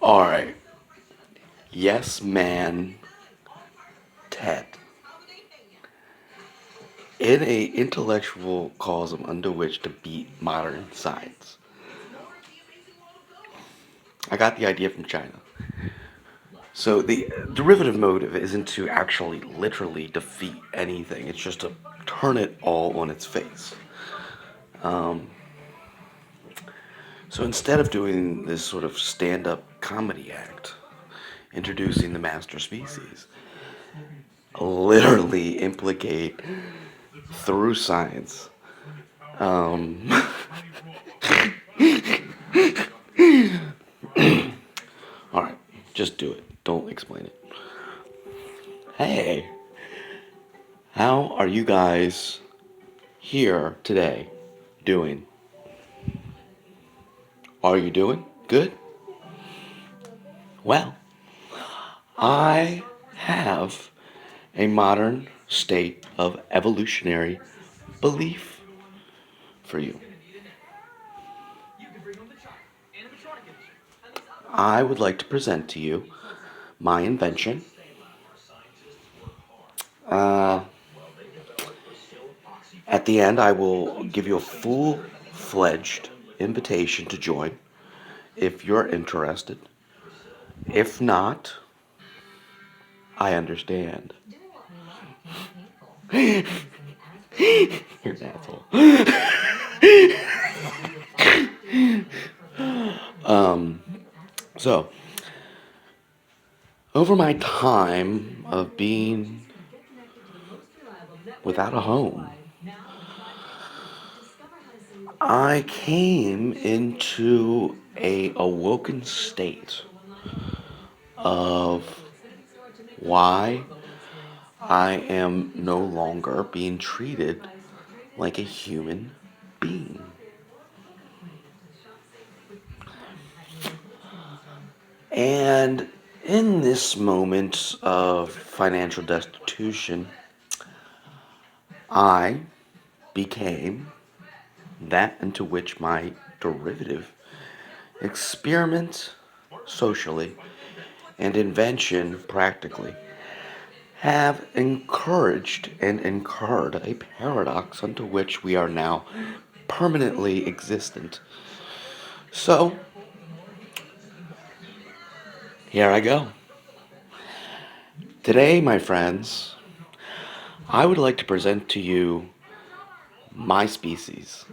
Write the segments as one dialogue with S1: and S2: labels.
S1: Alright. Yes, man, Ted. In a intellectual cosm under which to beat modern science. I got the idea from China. So the derivative motive isn't to actually literally defeat anything. It's just to turn it all on its face. So instead of doing this sort of stand-up comedy act, introducing the master species, literally implicate through science. Um, all right, just do it. Don't explain it. Hey, how are you guys here today doing? Are you doing good? Well, I have a modern state of evolutionary belief for you. I would like to present to you my invention. Uh, at the end, I will give you a full fledged invitation to join if you're interested. If not, I understand. You're an asshole. So, over my time of being without a home, I came into a awoken state of why I am no longer being treated like a human being. And in this moment of financial destitution, I became that into which my derivative experiment socially and invention practically have encouraged and incurred a paradox unto which we are now permanently existent. So, here I go. Today, my friends, I would like to present to you my species.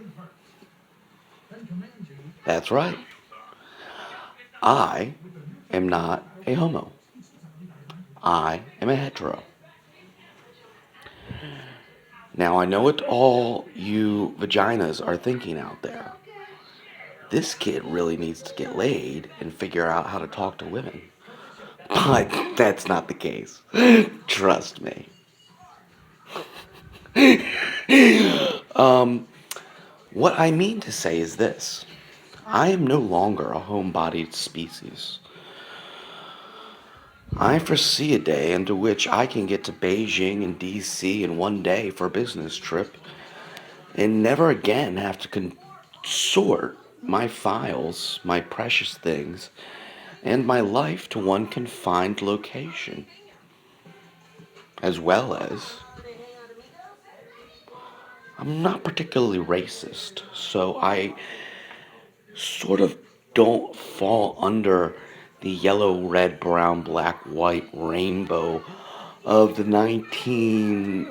S1: That's right. I am not a homo. I am a hetero. Now, I know what all you vaginas are thinking out there. This kid really needs to get laid and figure out how to talk to women. But that's not the case. Trust me. What I mean to say is this. I am no longer a home-bodied species. I foresee a day into which I can get to Beijing and DC in one day for a business trip and never again have to consort my files, my precious things, and my life to one confined location. As well as, I'm not particularly racist, so I sort of don't fall under the yellow, red, brown, black, white rainbow of the 19th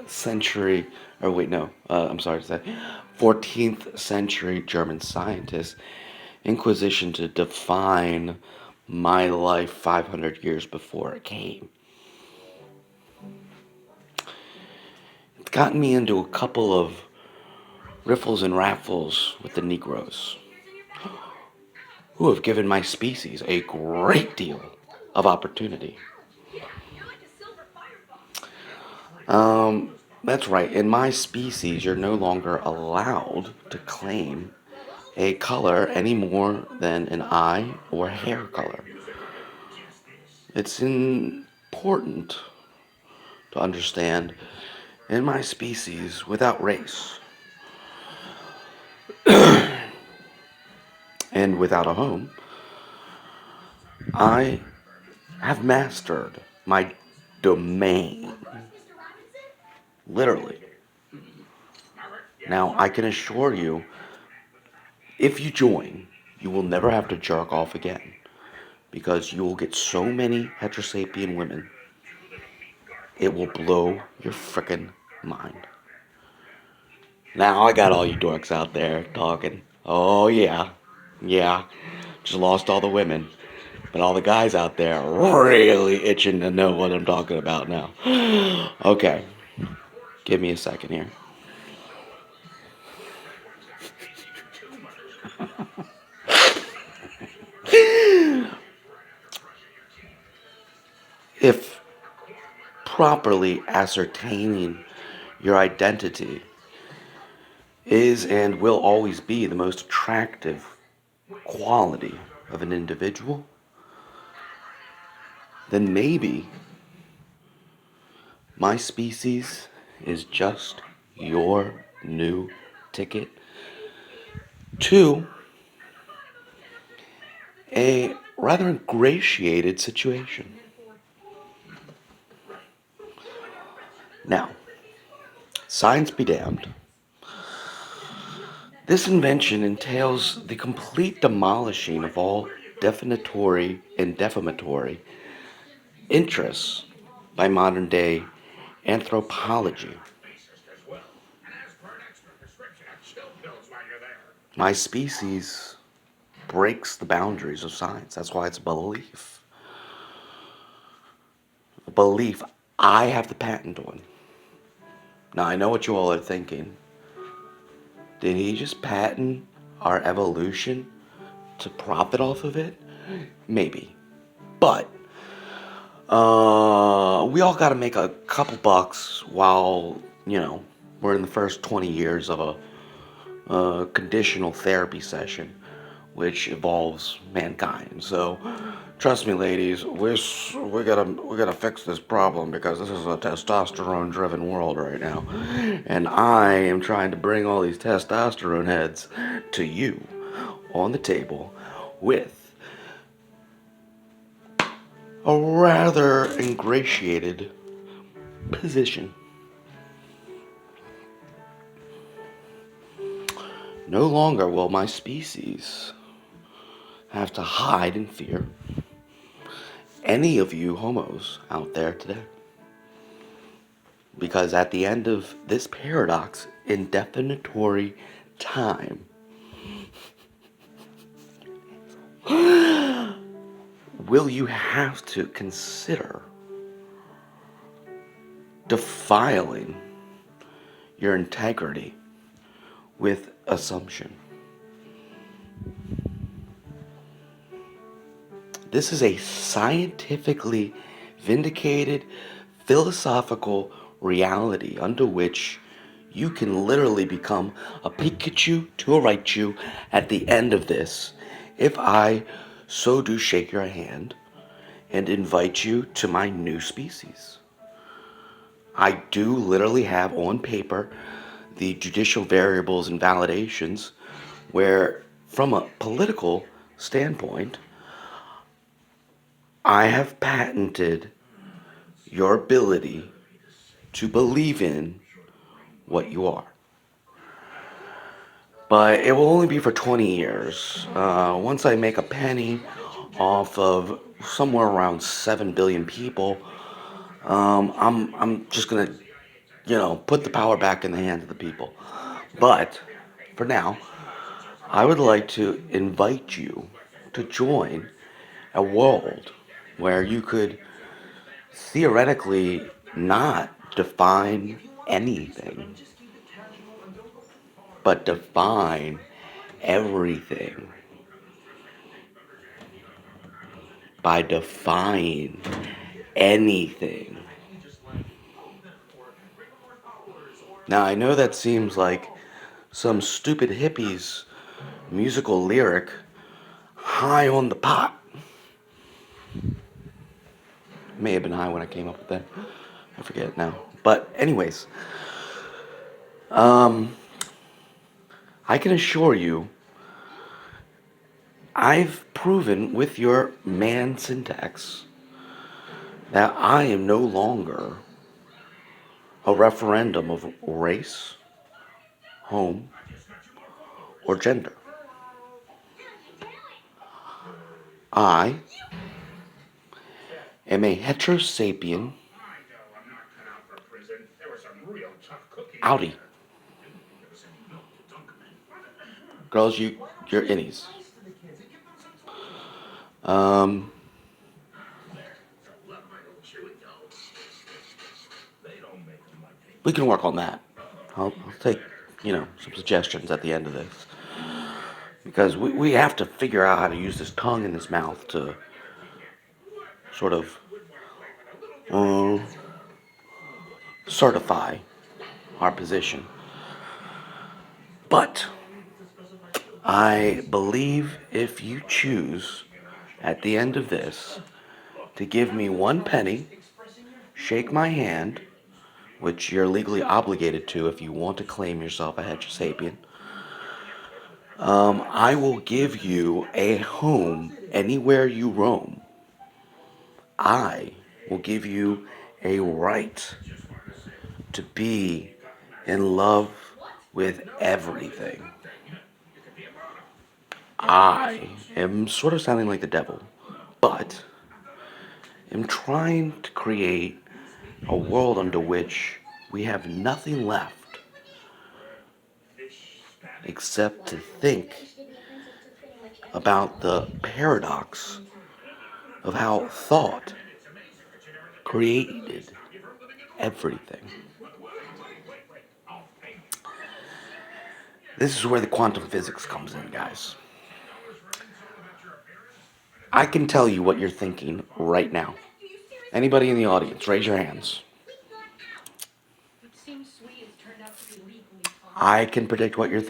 S1: century, or wait, no, I'm sorry to say, 14th century German scientists' inquisition to define my life 500 years before it came. It's gotten me into a couple of riffles and raffles with the Negroes, who have given my species a great deal of opportunity. That's right. In my species, you're no longer allowed to claim a color any more than an eye or hair color. It's important to understand in my species, without race and without a home, I have mastered my domain, literally. Now, I can assure you, if you join, you will never have to jerk off again because you will get so many heterosapien women, it will blow your frickin' mind. Now I got all you dorks out there talking. Oh yeah, yeah. Just lost all the women, but all the guys out there are really itching to know what I'm talking about now. Okay, give me a second here. If properly ascertaining your identity is and will always be the most attractive quality of an individual, then maybe my species is just your new ticket to a rather ingratiated situation. Now, science be damned, this invention entails the complete demolishing of all defamatory and defamatory interests by modern day anthropology. My species breaks the boundaries of science. That's why it's a belief. A belief I have the patent on. Now, I know what you all are thinking. Did he just patent our evolution to profit off of it? Maybe. But we all got to make a couple bucks while, we're in the first 20 years of a conditional therapy session, which evolves mankind. So, trust me, ladies, we gotta fix this problem because this is a testosterone-driven world right now, and I am trying to bring all these testosterone heads to you on the table with a rather ingratiated position. No longer will my species have to hide in fear any of you homos out there today. Because at the end of this paradox, indefinitory time, will you have to consider defiling your integrity with assumption? This is a scientifically vindicated philosophical reality under which you can literally become a Pikachu to a Raichu at the end of this if I so do shake your hand and invite you to my new species. I do literally have on paper the judicial variables and validations where, from a political standpoint, I have patented your ability to believe in what you are. But it will only be for 20 years. Once I make a penny off of somewhere around 7 billion people, I'm just gonna, put the power back in the hands of the people. But for now, I would like to invite you to join a world where you could theoretically not define anything, but define everything by defying anything. Now, I know that seems like some stupid hippie's musical lyric, high on the pot. May have been high when I came up with that. I forget now. But, anyways, I can assure you, I've proven with your man syntax that I am no longer a referendum of race, home, or gender. I am a heterosapien outie. Girls, you're innies. Um, we can work on that. I'll take, some suggestions at the end of this. Because we have to figure out how to use this tongue in this mouth to sort of uh, certify our position. But I believe if you choose at the end of this to give me 1 penny, shake my hand, which you're legally obligated to if you want to claim yourself a heterosapien, I will give you a home anywhere you roam. I will give you a right to be in love with everything. I am sort of sounding like the devil, but am trying to create a world under which we have nothing left except to think about the paradox of how thought created everything. This is where the quantum physics comes in, guys. I can tell you what you're thinking right now. Anybody in the audience, raise your hands. I can predict what you're thinking.